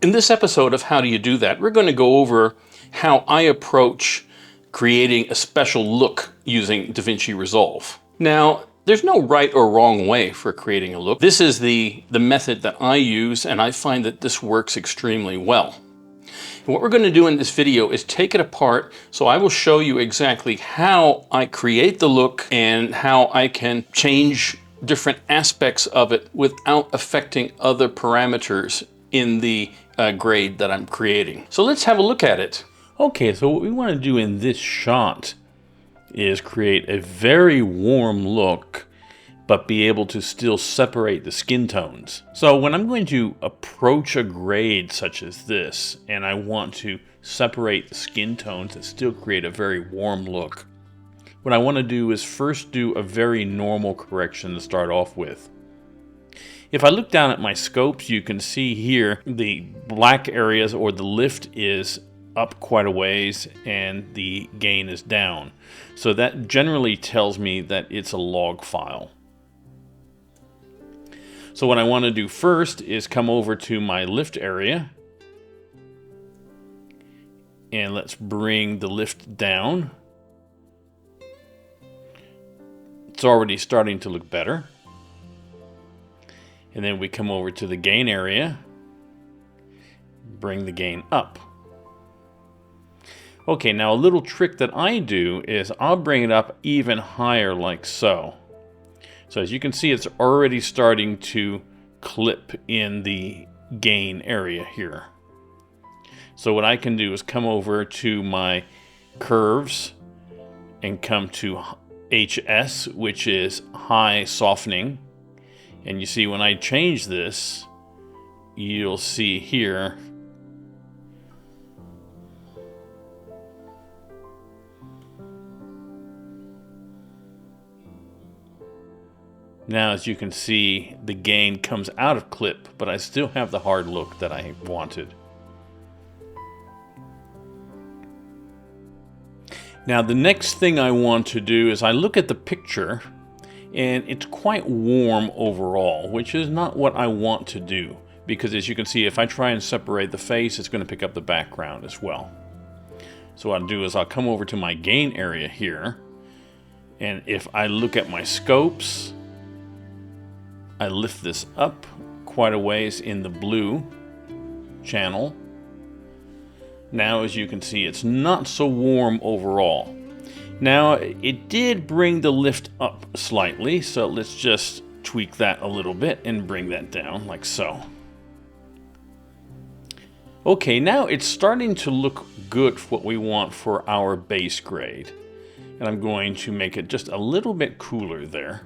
In this episode of How Do You Do That, we're going to go over how I approach creating a special look using DaVinci Resolve. Now, there's no right or wrong way for creating a look. This is the method that I use, and I find that this works extremely well. And what we're going to do in this video is take it apart, so I will show you exactly how I create the look and how I can change different aspects of it without affecting other parameters in the grade that I'm creating. So let's have a look at it. Okay, so what we want to do in this shot is create a very warm look, but be able to still separate the skin tones. So when I'm going to approach a grade such as this, and I want to separate the skin tones and still create a very warm look, what I want to do is first do a very normal correction to start off with. If I look down at my scopes, you can see here the black areas, or the lift, is up quite a ways and the gain is down. So that generally tells me that it's a log file. So what I want to do first is come over to my lift area, and let's bring the lift down. It's already starting to look better. And then we come over to the gain area, bring the gain up. Okay, now a little trick that I do is I'll bring it up even higher, like so. So as you can see, it's already starting to clip in the gain area here. So what I can do is come over to my curves and come to HS, which is high softening. And you see when I change this, you'll see here now, as you can see, the gain comes out of clip, but I still have the hard look that I wanted. Now the next thing I want to do is I look at the picture, and it's quite warm overall, which is not what I want to do, because as you can see, if I try and separate the face, it's going to pick up the background as well. So what I'll do is I'll come over to my gain area here, and if I look at my scopes, I lift this up quite a ways in the blue channel. Now as you can see, it's not so warm overall. Now, it did bring the lift up slightly, so let's just tweak that a little bit and bring that down like so. Okay, now it's starting to look good for what we want for our base grade. And I'm going to make it just a little bit cooler there.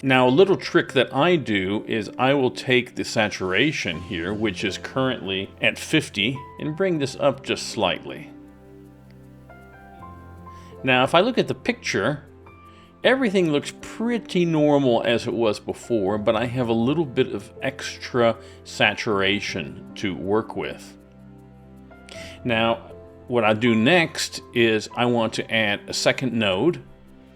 Now, a little trick that I do is I will take the saturation here, which is currently at 50, and bring this up just slightly. Now, if I look at the picture, everything looks pretty normal as it was before, but I have a little bit of extra saturation to work with. Now, what I do next is I want to add a second node,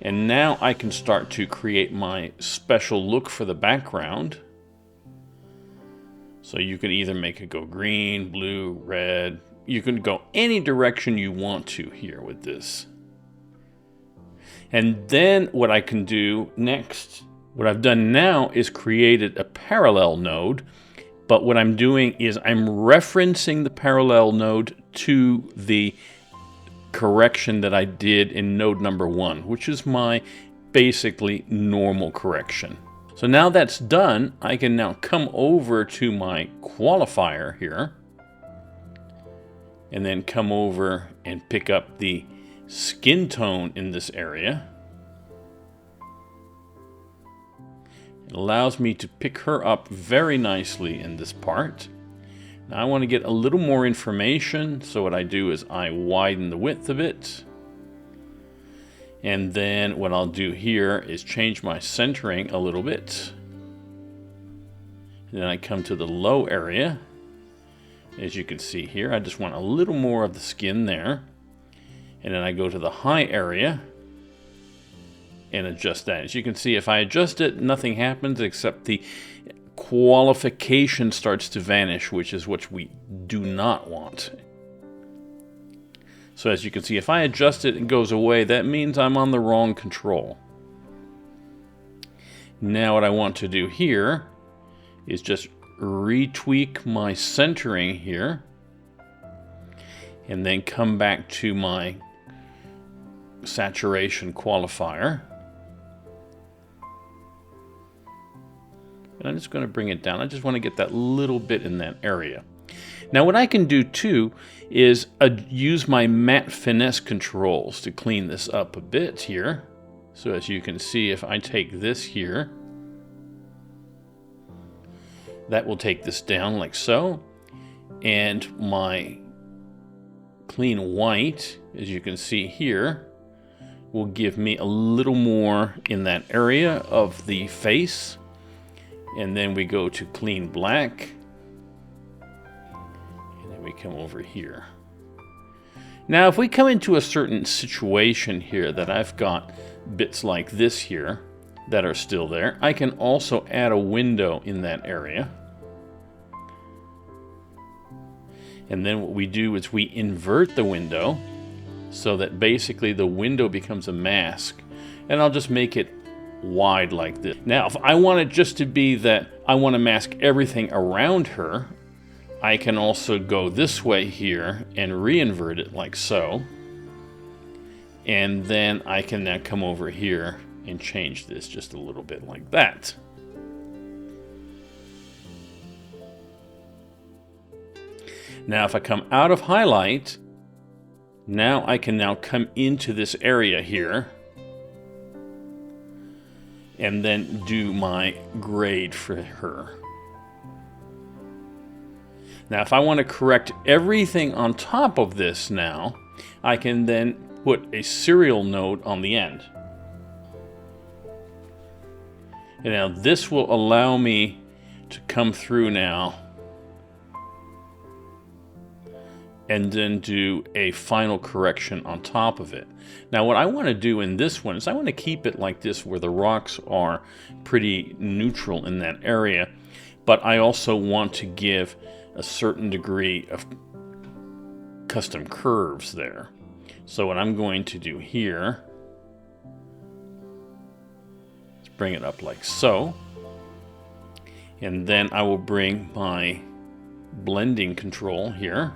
and now I can start to create my special look for the background. So you can either make it go green, blue, red. You can go any direction you want to here with this. And then what I can do next, what I've done now is created a parallel node, but what I'm doing is I'm referencing the parallel node to the correction that I did in node number 1, which is my basically normal correction. So now that's done, I can now come over to my qualifier here, and then come over and pick up the skin tone in this area. It allows me to pick her up very nicely in this part. Now I want to get a little more information, so what I do is I widen the width of it. And then what I'll do here is change my centering a little bit. And then I come to the low area. As you can see here, I just want a little more of the skin there. And then I go to the high area and adjust that. As you can see, if I adjust it, nothing happens except the qualification starts to vanish, which is what we do not want. So as you can see, if I adjust it and it goes away, that means I'm on the wrong control. Now what I want to do here is just retweak my centering here, and then come back to my saturation qualifier. And I'm just going to bring it down. I just want to get that little bit in that area. Now what I can do too is use my matte finesse controls to clean this up a bit here. So as you can see, if I take this here, that will take this down like so. And my clean white, as you can see here, will give me a little more in that area of the face. And then we go to clean black. And then we come over here. Now, if we come into a certain situation here that I've got bits like this here that are still there, I can also add a window in that area. And then what we do is we invert the window so that basically the window becomes a mask. And I'll just make it wide like this. Now, if I want it just to be that I want to mask everything around her, I can also go this way here and re-invert it like so. And then I can now come over here and change this just a little bit like that. Now if I come out of highlight, now I can now come into this area here and then do my grade for her. Now if I want to correct everything on top of this now, I can then put a serial node on the end. And now this will allow me to come through now and then do a final correction on top of it. Now what I want to do in this one is I want to keep it like this where the rocks are pretty neutral in that area, but I also want to give a certain degree of custom curves there. So what I'm going to do here is bring it up like so, and then I will bring my blending control here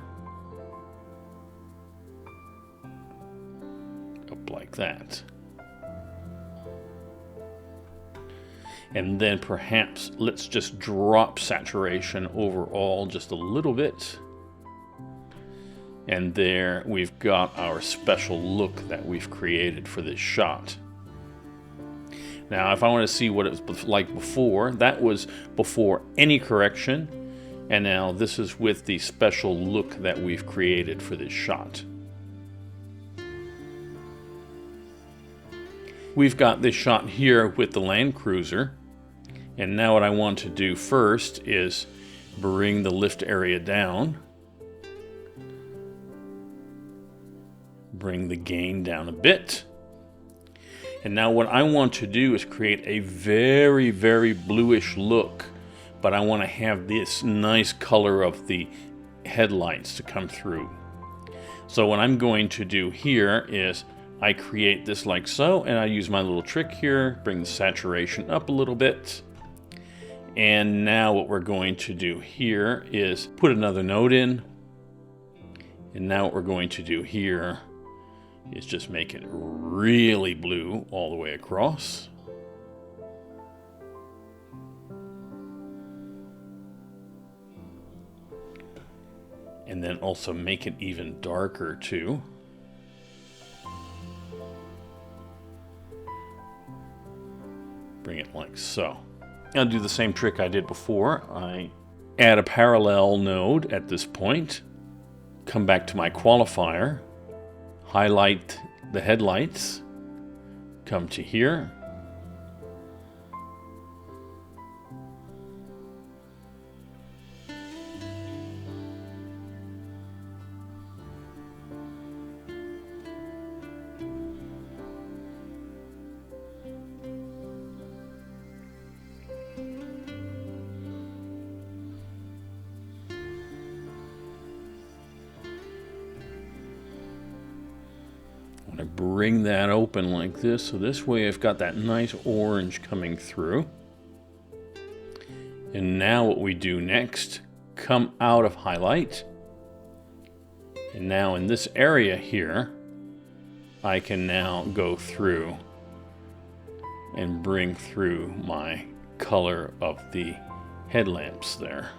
like that. And then perhaps let's just drop saturation overall just a little bit. And there we've got our special look that we've created for this shot. Now if I want to see what it was like before, that was before any correction. And now this is with the special look that we've created for this shot. We've got this shot here with the Land Cruiser, and now what I want to do first is bring the lift area down, bring the gain down a bit, and now what I want to do is create a very, very bluish look, but I want to have this nice color of the headlights to come through. So what I'm going to do here is I create this like so, and I use my little trick here, bring the saturation up a little bit. And now what we're going to do here is put another node in. And now what we're going to do here is just make it really blue all the way across. And then also make it even darker too. Bring it like so. I'll do the same trick I did before. I add a parallel node at this point, come back to my qualifier, highlight the headlights, come to here, I bring that open like this, so this way I've got that nice orange coming through. And now what we do next, come out of highlight. And now in this area here, I can now go through and bring through my color of the headlamps there.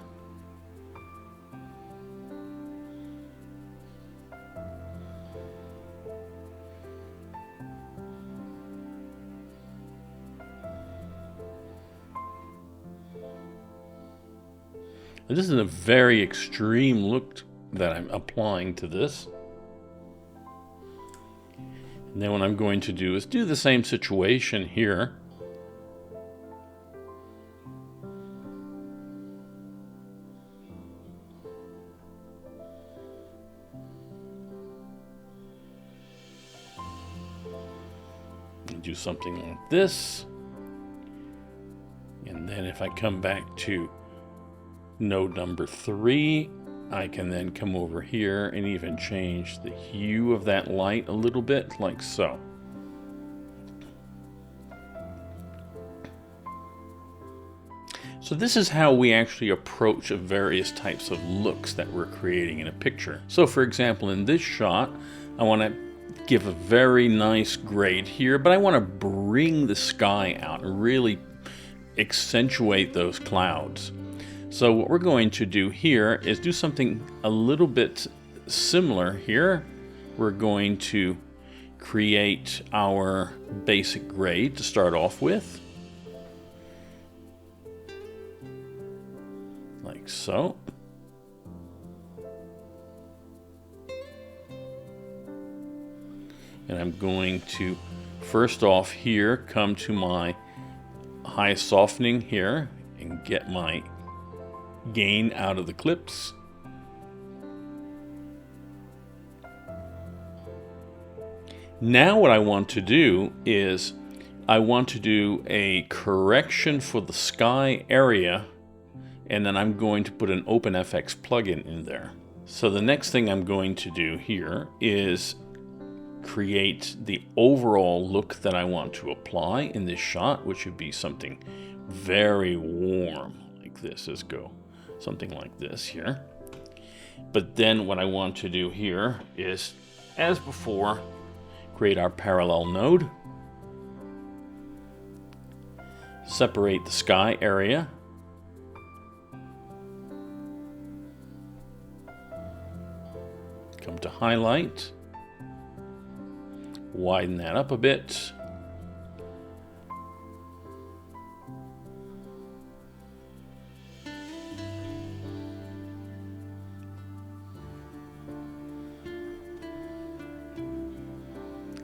This is a very extreme look that I'm applying to this. And then what I'm going to do is do the same situation here. And do something like this. And then if I come back to node number 3, I can then come over here and even change the hue of that light a little bit, like so. So this is how we actually approach various types of looks that we're creating in a picture. So for example, in this shot, I want to give a very nice grade here, but I want to bring the sky out and really accentuate those clouds. So what we're going to do here is do something a little bit similar here. We're going to create our basic grade to start off with. Like so. And I'm going to, first off here, come to my high softening here and get my gain out of the clips. Now what I want to do is I want to do a correction for the sky area, and then I'm going to put an OpenFX plugin in there. So the next thing I'm going to do here is create the overall look that I want to apply in this shot, which would be something very warm like this. Let's go something like this here. But then what I want to do here is, as before, create our parallel node, separate the sky area, come to highlight, widen that up a bit,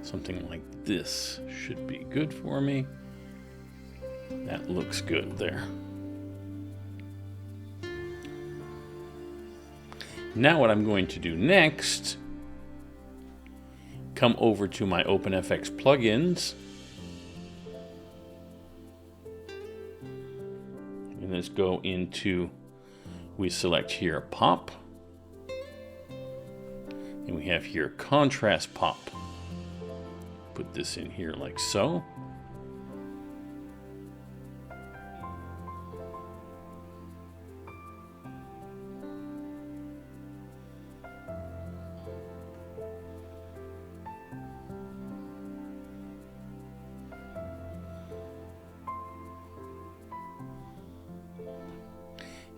something like this should be good for me. That looks good there. Now what I'm going to do next, come over to my OpenFX plugins, and let's go into, we select here pop, and we have here contrast pop. Put this in here like so.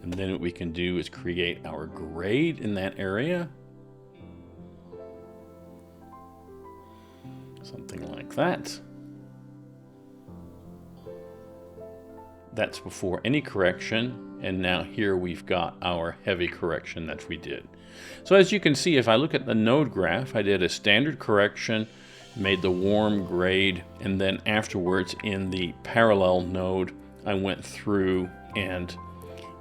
And then what we can do is create our grade in that area. Something like that. That's before any correction, and now here we've got our heavy correction that we did. So as you can see, if I look at the node graph, I did a standard correction, made the warm grade, and then afterwards in the parallel node, I went through and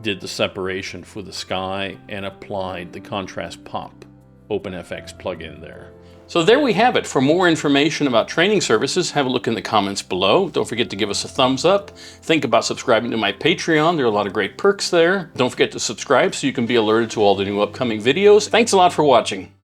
did the separation for the sky and applied the contrast pop OpenFX plugin there. So there we have it. For more information about training services, have a look in the comments below. Don't forget to give us a thumbs up. Think about subscribing to my Patreon. There are a lot of great perks there. Don't forget to subscribe so you can be alerted to all the new upcoming videos. Thanks a lot for watching.